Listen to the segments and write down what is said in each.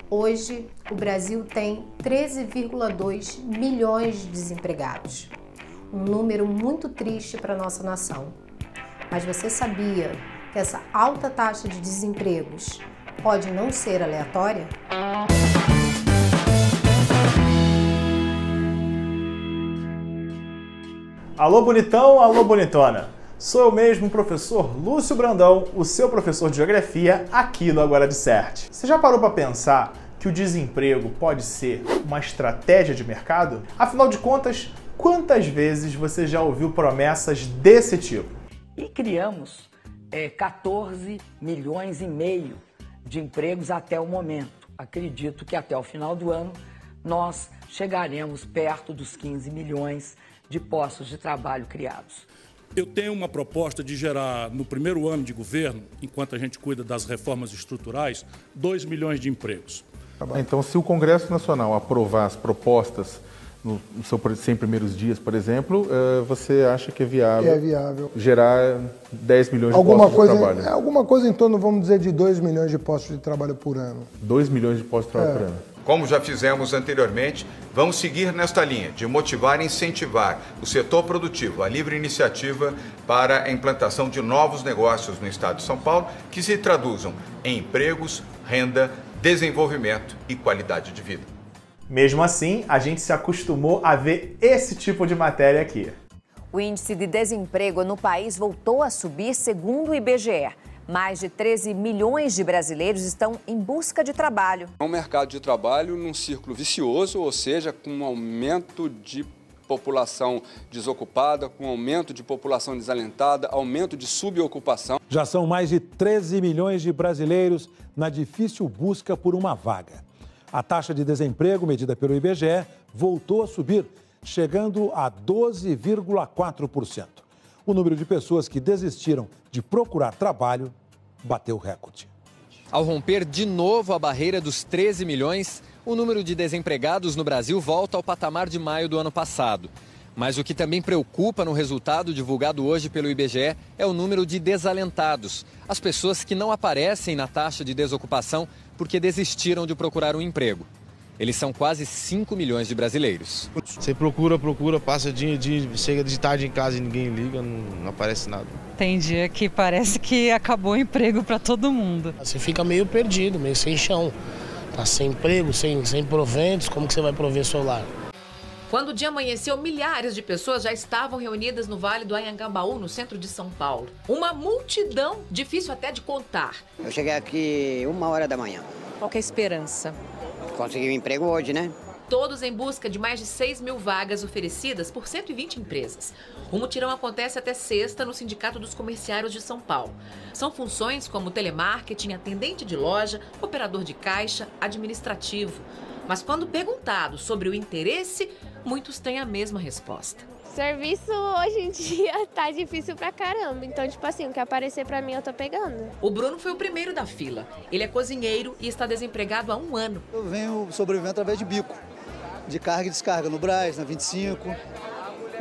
Hoje, o Brasil tem 13,2 milhões de desempregados. Um número muito triste para a nossa nação. Mas você sabia que essa alta taxa de desempregos pode não ser aleatória? Alô bonitão, alô bonitona! Sou eu mesmo, o professor Lúcio Brandão, o seu professor de Geografia aqui no Agora Disserte. Você já parou para pensar que o desemprego pode ser uma estratégia de mercado? Afinal de contas, quantas vezes você já ouviu promessas desse tipo? E criamos 14 milhões e meio de empregos até o momento. Acredito que até o final do ano nós chegaremos perto dos 15 milhões de postos de trabalho criados. Eu tenho uma proposta de gerar, no primeiro ano de governo, enquanto a gente cuida das reformas estruturais, 2 milhões de empregos. Então, se o Congresso Nacional aprovar as propostas nos seus 100 primeiros dias, por exemplo, você acha que é viável, gerar 10 milhões de postos de trabalho? Alguma coisa em torno, vamos dizer, de 2 milhões de postos de trabalho por ano. 2 milhões de postos de trabalho por ano. Como já fizemos anteriormente, vamos seguir nesta linha de motivar e incentivar o setor produtivo, a livre iniciativa para a implantação de novos negócios no estado de São Paulo que se traduzam em empregos, renda, desenvolvimento e qualidade de vida. Mesmo assim, a gente se acostumou a ver esse tipo de matéria aqui. O índice de desemprego no país voltou a subir, segundo o IBGE. Mais de 13 milhões de brasileiros estão em busca de trabalho. É um mercado de trabalho num círculo vicioso, ou seja, com um aumento de população desocupada, com aumento de população desalentada, aumento de subocupação. Já são mais de 13 milhões de brasileiros na difícil busca por uma vaga. A taxa de desemprego, medida pelo IBGE, voltou a subir, chegando a 12,4%. O número de pessoas que desistiram de procurar trabalho bateu recorde. Ao romper de novo a barreira dos 13 milhões, o número de desempregados no Brasil volta ao patamar de maio do ano passado. Mas o que também preocupa no resultado divulgado hoje pelo IBGE é o número de desalentados, as pessoas que não aparecem na taxa de desocupação porque desistiram de procurar um emprego. Eles são quase 5 milhões de brasileiros. Você procura, passa dia, chega de tarde em casa e ninguém liga, não aparece nada. Tem dia que parece que acabou o emprego para todo mundo. Você fica meio perdido, meio sem chão. Tá sem emprego, sem proventos, como que você vai prover seu lar? Quando o dia amanheceu, milhares de pessoas já estavam reunidas no Vale do Anhangabaú, no centro de São Paulo. Uma multidão difícil até de contar. Eu cheguei aqui 1h da manhã. Qual que é a esperança? Consegui um emprego hoje, né? Todos em busca de mais de 6 mil vagas oferecidas por 120 empresas. O mutirão acontece até sexta no Sindicato dos Comerciários de São Paulo. São funções como telemarketing, atendente de loja, operador de caixa, administrativo. Mas quando perguntado sobre o interesse, muitos têm a mesma resposta. Serviço hoje em dia tá difícil pra caramba, então tipo assim, o que aparecer pra mim eu tô pegando. O Bruno foi o primeiro da fila. Ele é cozinheiro e está desempregado há 1 ano. Eu venho sobrevivendo através de bico, de carga e descarga no Brás, na 25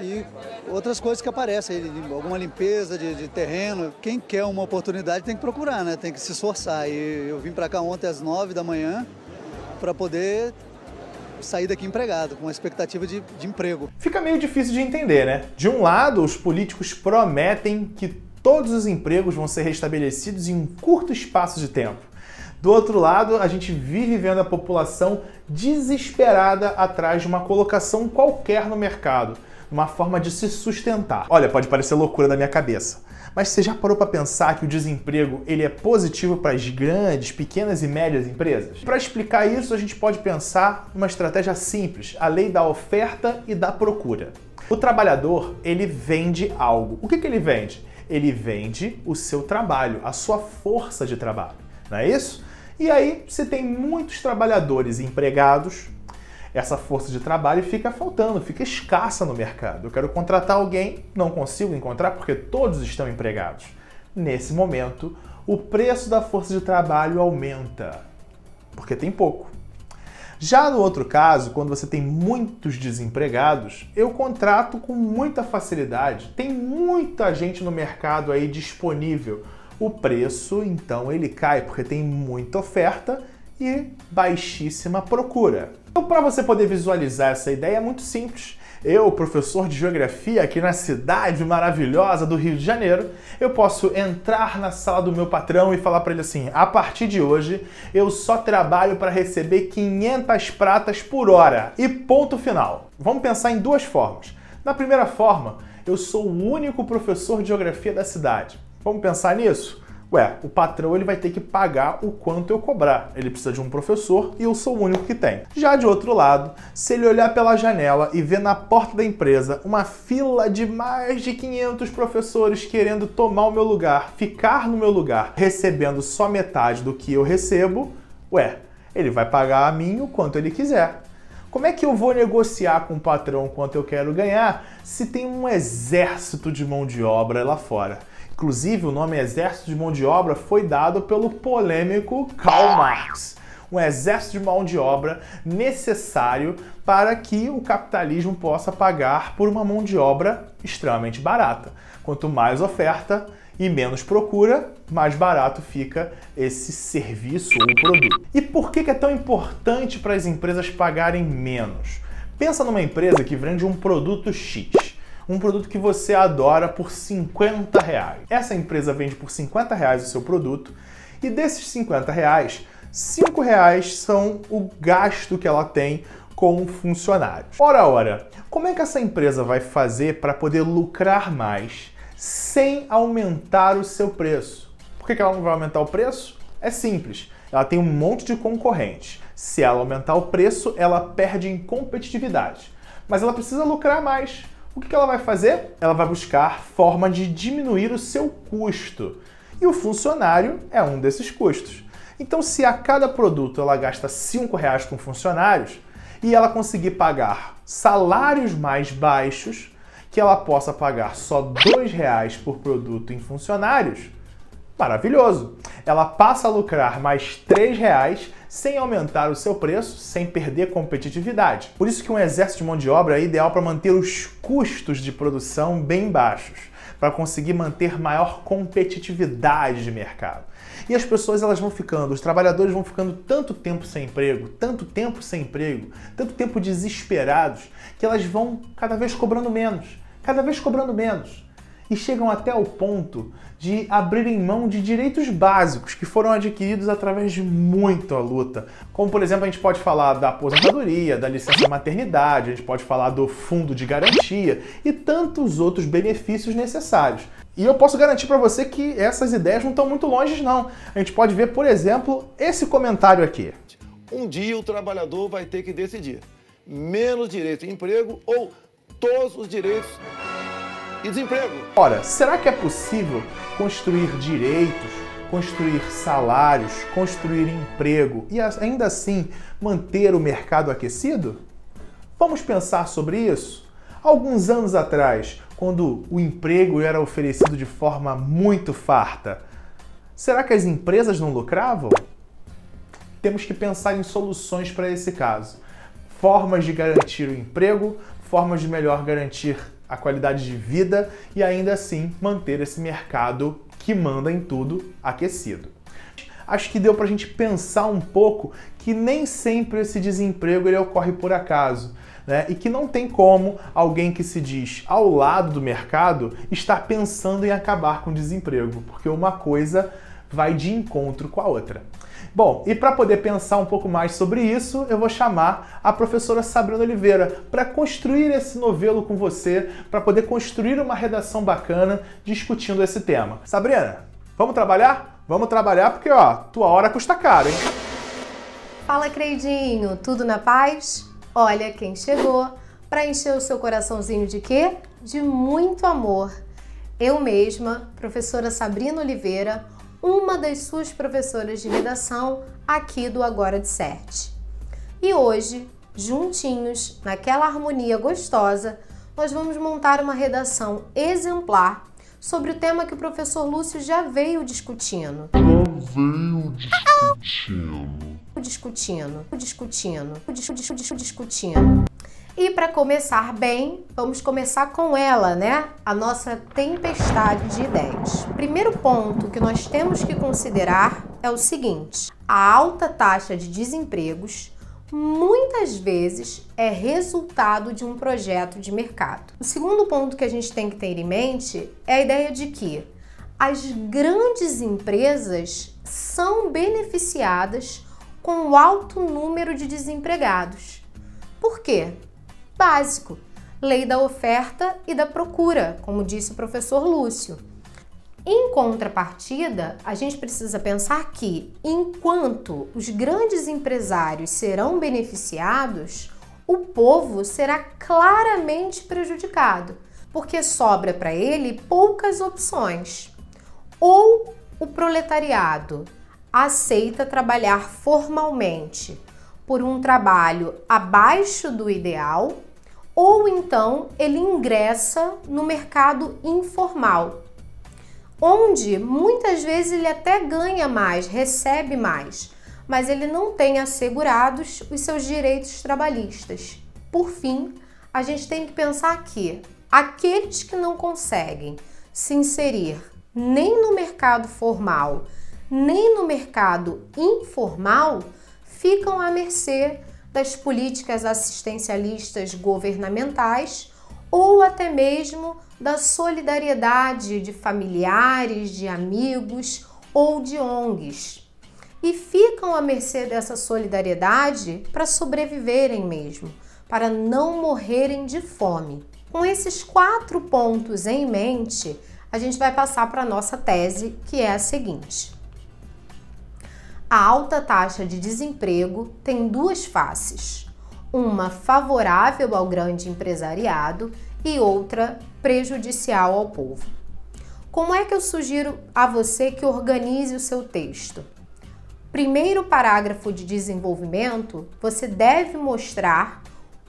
e outras coisas que aparecem, alguma limpeza de terreno. Quem quer uma oportunidade tem que procurar, né? Tem que se esforçar. E eu vim pra cá ontem às 9 da manhã para poder sair daqui empregado, com a expectativa de emprego. Fica meio difícil de entender, né? De um lado, os políticos prometem que todos os empregos vão ser restabelecidos em um curto espaço de tempo. Do outro lado, a gente vive vendo a população desesperada atrás de uma colocação qualquer no mercado, uma forma de se sustentar. Olha, pode parecer loucura da minha cabeça, mas você já parou para pensar que o desemprego ele é positivo para as grandes, pequenas e médias empresas? Para explicar isso, a gente pode pensar numa estratégia simples, a lei da oferta e da procura. O trabalhador, ele vende algo. O que ele vende? Ele vende o seu trabalho, a sua força de trabalho, não é isso? E aí, se tem muitos trabalhadores empregados, essa força de trabalho fica faltando, fica escassa no mercado. Eu quero contratar alguém, não consigo encontrar porque todos estão empregados. Nesse momento, o preço da força de trabalho aumenta, porque tem pouco. Já no outro caso, quando você tem muitos desempregados, eu contrato com muita facilidade. Tem muita gente no mercado aí disponível. O preço, então, ele cai, porque tem muita oferta e baixíssima procura. Então, para você poder visualizar essa ideia, é muito simples. Eu, professor de geografia aqui na cidade maravilhosa do Rio de Janeiro, eu posso entrar na sala do meu patrão e falar para ele assim: a partir de hoje eu só trabalho para receber 500 pratas por hora e ponto final. Vamos pensar em duas formas. Na primeira forma, eu sou o único professor de geografia da cidade. Vamos pensar nisso? Ué, o patrão ele vai ter que pagar o quanto eu cobrar. Ele precisa de um professor e eu sou o único que tem. Já de outro lado, se ele olhar pela janela e ver na porta da empresa uma fila de mais de 500 professores querendo tomar o meu lugar, ficar no meu lugar, recebendo só metade do que eu recebo, ué, ele vai pagar a mim o quanto ele quiser. Como é que eu vou negociar com o patrão quanto eu quero ganhar se tem um exército de mão de obra lá fora? Inclusive, o nome exército de mão de obra foi dado pelo polêmico Karl Marx. Um exército de mão de obra necessário para que o capitalismo possa pagar por uma mão de obra extremamente barata. Quanto mais oferta e menos procura, mais barato fica esse serviço ou produto. E por que é tão importante para as empresas pagarem menos? Pensa numa empresa que vende um produto X. Um produto que você adora por R$50. Essa empresa vende por R$50 o seu produto e desses R$50, R$5 são o gasto que ela tem com funcionários. Ora, como é que essa empresa vai fazer para poder lucrar mais sem aumentar o seu preço? Por que ela não vai aumentar o preço? É simples, ela tem um monte de concorrentes. Se ela aumentar o preço, ela perde em competitividade. Mas ela precisa lucrar mais. O que ela vai fazer? Ela vai buscar forma de diminuir o seu custo. E o funcionário é um desses custos. Então, se a cada produto ela gasta R$5 com funcionários e ela conseguir pagar salários mais baixos, que ela possa pagar só R$2 por produto em funcionários, maravilhoso! Ela passa a lucrar mais R$3 sem aumentar o seu preço, sem perder competitividade. Por isso que um exército de mão de obra é ideal para manter os custos de produção bem baixos, para conseguir manter maior competitividade de mercado. E as pessoas elas vão ficando, os trabalhadores vão ficando tanto tempo sem emprego, tanto tempo desesperados, que elas vão cada vez cobrando menos. E chegam até ao ponto de abrirem mão de direitos básicos que foram adquiridos através de muita luta. Como, por exemplo, a gente pode falar da aposentadoria, da licença maternidade, a gente pode falar do fundo de garantia e tantos outros benefícios necessários. E eu posso garantir para você que essas ideias não estão muito longe, não. A gente pode ver, por exemplo, esse comentário aqui. Um dia o trabalhador vai ter que decidir: menos direito de emprego ou todos os direitos e desemprego. Ora, será que é possível construir direitos, construir salários, construir emprego e ainda assim manter o mercado aquecido? Vamos pensar sobre isso? Alguns anos atrás, quando o emprego era oferecido de forma muito farta, será que as empresas não lucravam? Temos que pensar em soluções para esse caso. Formas de garantir o emprego, formas de melhor garantir a qualidade de vida e ainda assim manter esse mercado que manda em tudo aquecido. Acho que deu pra gente pensar um pouco que nem sempre esse desemprego ele ocorre por acaso, né? E que não tem como alguém que se diz ao lado do mercado estar pensando em acabar com o desemprego, porque uma coisa vai de encontro com a outra. Bom, e para poder pensar um pouco mais sobre isso, eu vou chamar a professora Sabrina Oliveira para construir esse novelo com você, para poder construir uma redação bacana discutindo esse tema. Sabrina, vamos trabalhar? Vamos trabalhar porque, ó, tua hora custa caro, hein? Fala, Creidinho, tudo na paz? Olha quem chegou para encher o seu coraçãozinho de quê? De muito amor. Eu mesma, professora Sabrina Oliveira, uma das suas professoras de redação aqui do Agora Disserte. E hoje, juntinhos, naquela harmonia gostosa, nós vamos montar uma redação exemplar sobre o tema que o professor Lúcio já veio discutindo. E para começar bem, vamos começar com ela, né? A nossa tempestade de ideias. Primeiro ponto que nós temos que considerar é o seguinte: a alta taxa de desempregos muitas vezes é resultado de um projeto de mercado. O segundo ponto que a gente tem que ter em mente é a ideia de que as grandes empresas são beneficiadas com o alto número de desempregados. Por quê? Básico. Lei da oferta e da procura, como disse o professor Lúcio. Em contrapartida, a gente precisa pensar que, enquanto os grandes empresários serão beneficiados, o povo será claramente prejudicado, porque sobra para ele poucas opções. Ou o proletariado aceita trabalhar formalmente por um trabalho abaixo do ideal, ou então ele ingressa no mercado informal, onde muitas vezes ele até ganha mais, recebe mais, mas ele não tem assegurados os seus direitos trabalhistas. Por fim, a gente tem que pensar que aqueles que não conseguem se inserir nem no mercado formal, nem no mercado informal, ficam à mercê das políticas assistencialistas governamentais ou até mesmo da solidariedade de familiares, de amigos ou de ONGs. E ficam à mercê dessa solidariedade para sobreviverem mesmo, para não morrerem de fome. Com esses 4 pontos em mente, a gente vai passar para a nossa tese, que é a seguinte: a alta taxa de desemprego tem 2 faces, uma favorável ao grande empresariado e outra prejudicial ao povo. Como é que eu sugiro a você que organize o seu texto? Primeiro parágrafo de desenvolvimento, você deve mostrar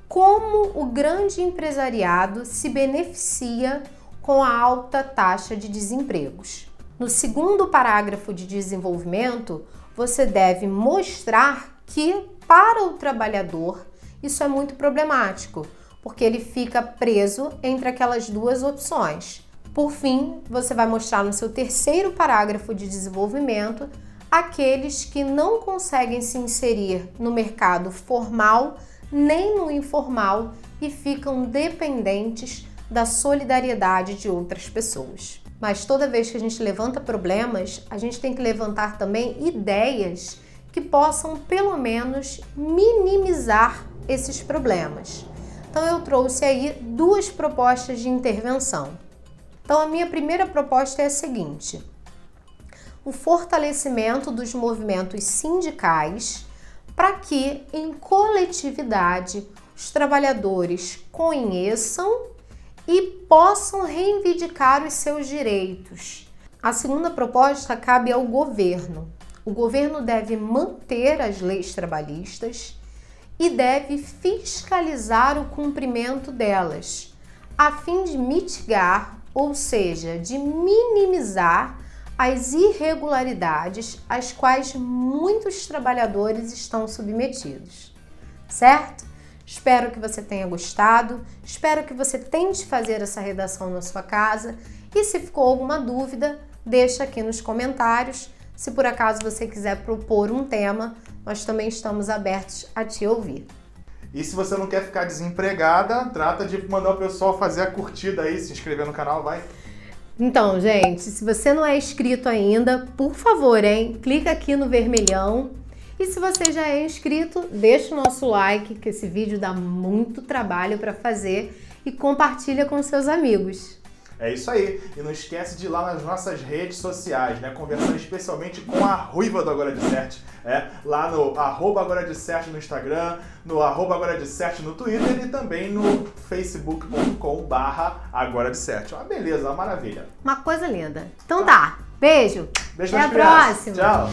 como o grande empresariado se beneficia com a alta taxa de desempregos. No segundo parágrafo de desenvolvimento, você deve mostrar que, para o trabalhador, isso é muito problemático, porque ele fica preso entre aquelas 2 opções. Por fim, você vai mostrar no seu terceiro parágrafo de desenvolvimento aqueles que não conseguem se inserir no mercado formal nem no informal e ficam dependentes da solidariedade de outras pessoas. Mas toda vez que a gente levanta problemas, a gente tem que levantar também ideias que possam, pelo menos, minimizar esses problemas. Então eu trouxe aí 2 propostas de intervenção. Então a minha primeira proposta é a seguinte: o fortalecimento dos movimentos sindicais para que, em coletividade, os trabalhadores conheçam e possam reivindicar os seus direitos. A segunda proposta cabe ao governo. O governo deve manter as leis trabalhistas e deve fiscalizar o cumprimento delas, a fim de mitigar, ou seja, de minimizar as irregularidades às quais muitos trabalhadores estão submetidos. Certo? Espero que você tenha gostado, espero que você tente fazer essa redação na sua casa e se ficou alguma dúvida, deixa aqui nos comentários. Se por acaso você quiser propor um tema, nós também estamos abertos a te ouvir. E se você não quer ficar desempregada, trata de mandar o pessoal fazer a curtida aí, se inscrever no canal, vai. Então, gente, se você não é inscrito ainda, por favor, clica aqui no vermelhão. E se você já é inscrito, deixa o nosso like, que esse vídeo dá muito trabalho para fazer, e compartilha com seus amigos. É isso aí. E não esquece de ir lá nas nossas redes sociais, né? Conversando especialmente com a Ruiva do Agora de Cert. Lá no @AgoraDeCert no Instagram, no @AgoraDeCert no Twitter e também no facebook.com/AgoraDeCert. Uma beleza, uma maravilha. Uma coisa linda. Então tá. Beijo. Beijo Até nas crianças. Próxima. Tchau.